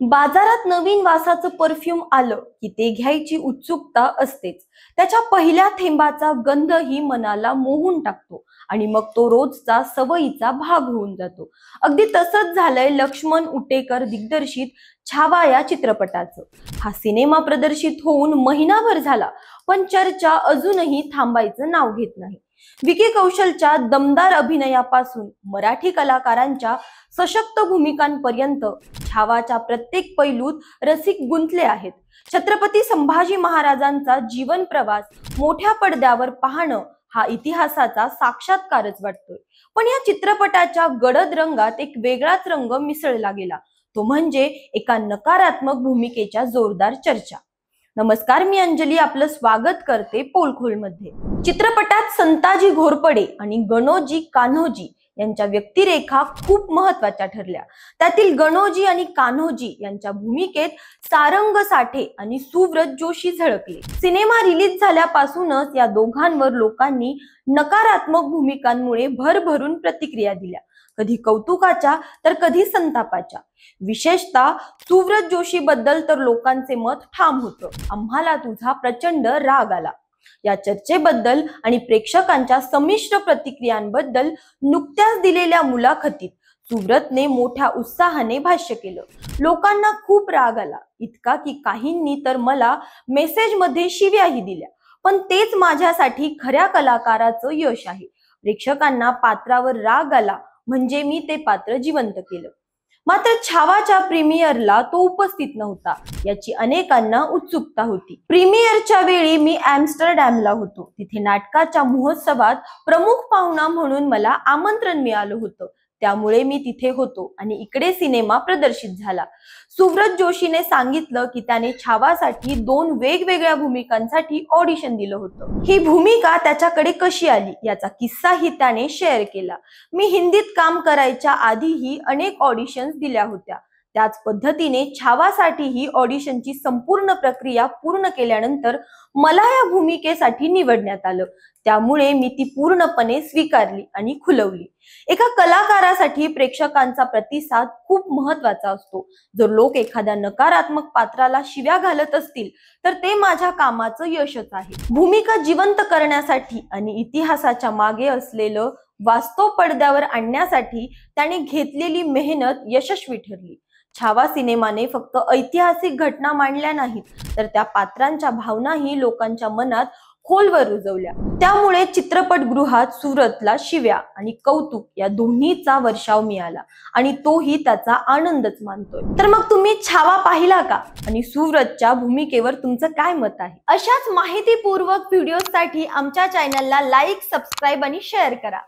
बाजारात नवीन वासाचं परफ्यूम आलं की ते घ्यायची उत्सुकता असतेच. त्याच्या पहिल्या थेंबाचा गंधही मनाला मोहून टाकतो आणि मग तो रोजचा सवयीचा भाग होऊन जातो. अगदी तसंच झालंय लक्ष्मण उटेकर दिग्दर्शित छावा या चित्रपटाचं. हा सिनेमा प्रदर्शित होऊन महिनाभर झाला, पण चर्चा अजूनही थांबायचं नाव घेत नाही. विकी कौशलच्या दमदार अभिनयापासून मराठी कलाकारांच्या सशक्त भूमिकांपर्यंत छावाच्या प्रत्येक पैलूत रसिक गुंतले आहेत. छत्रपती संभाजी महाराजांचा जीवन प्रवास मोठ्या पडद्यावर पाहणं हा इतिहासाचा साक्षात्कारच वाटतोय. पण या चित्रपटाच्या गडद रंगात एक वेगळाच रंग मिसळला गेला, तो म्हणजे एका नकारात्मक भूमिकेच्या जोरदार चर्चा. नमस्कार, मी अंजली आपलं स्वागत करते पोलखोलमध्ये. चित्रपटात संताजी घोरपडे आणि गणोजी कान्होजी यांच्या व्यक्तिरेखा खूप महत्वाच्या ठरल्या. त्यातील गणोजी आणि कान्होजी यांच्या भूमिकेत सारंग साठे आणि सुव्रत जोशी झळकले. सिनेमा रिलीज झाल्यापासूनच या दोघांवर लोकांनी नकारात्मक भूमिकांमुळे भरभरून प्रतिक्रिया दिल्या, कधी कौतुकाच्या तर कधी संतापाच्या. विशेषतः सुव्रत जोशी बद्दल तर लोकांचे मत ठाम होतं. आम्हाला तुझा प्रचंड राग आला. या चर्चेबद्दल आणि प्रेक्षकांच्या संमिश्र प्रतिक्रियांबद्दल नुकत्याच दिलेल्या मुलाखतीत सुव्रतने मोठ्या उत्साहाने भाष्य केलं. लोकांना खूप राग आला, इतका की काहींनी तर मला मेसेजमध्ये शिव्याही दिल्या, पण तेच माझ्यासाठी खऱ्या कलाकाराचं यश आहे. प्रेक्षकांना पात्रावर राग आला म्हणजे मी ते पात्र जिवंत केलं. मात्र छावाच्या प्रीमियरला तो उपस्थित नव्हता, याची अनेकांना उत्सुकता होती. प्रीमियरच्या वेळी मी एम्स्टरडॅमला होतो. तिथे नाटकाच्या महोत्सवात प्रमुख पाहुणा म्हणून मला आमंत्रण मिळालं होतं, त्यामुळे मी तिथे होतो आणि इकडे सिनेमा प्रदर्शित झाला. सुव्रत जोशीने सांगितलं की त्याने छावासाठी 2 वेगवेगळ्या भूमिकांसाठी ऑडिशन दिलं होतं. ही भूमिका त्याच्याकडे कशी आली याचा किस्साही त्याने शेअर केला. मी हिंदीत काम करायच्या आधीही अनेक ऑडिशन्स दिल्या होत्या. त्याच पद्धतीने छावासाठीही ऑडिशनची संपूर्ण प्रक्रिया पूर्ण केल्यानंतर मला या भूमिकेसाठी निवडण्यात आलं. त्यामुळे मी ती पूर्णपणे स्वीकारली आणि खुलवली. एका कलाकारासाठी प्रेक्षकांचा प्रतिसाद खूप महत्वाचा असतो. जर लोक एखाद्या नकारात्मक पात्राला शिव्या घालत असतील तर ते माझ्या कामाचं यशच आहे. भूमिका जिवंत करण्यासाठी आणि इतिहासाच्या मागे असलेलं वास्तव पडद्यावर आणण्यासाठी त्याने घेतलेली मेहनत यशस्वी ठरली. छावा सिनेमाने फक्त ऐतिहासिक घटना मांडल्या नाहीत, तर त्या पात्रांच्या भावनाही लोकांच्या मनात खोलवर रुजवल्या. त्यामुळे चित्रपटगृहात सुव्रतला शिव्या आणि कौतुक या दोन्हीचा वर्षाव मिळाला आणि तोही त्याचा आनंदच मानतोय. तर मग तुम्ही छावा पाहिला का आणि सुव्रतच्या भूमिकेवर तुमचं काय मत आहे? अशाच माहितीपूर्वक व्हिडिओसाठी आमच्या चॅनलला लाईक, सबस्क्राईब आणि शेअर करा.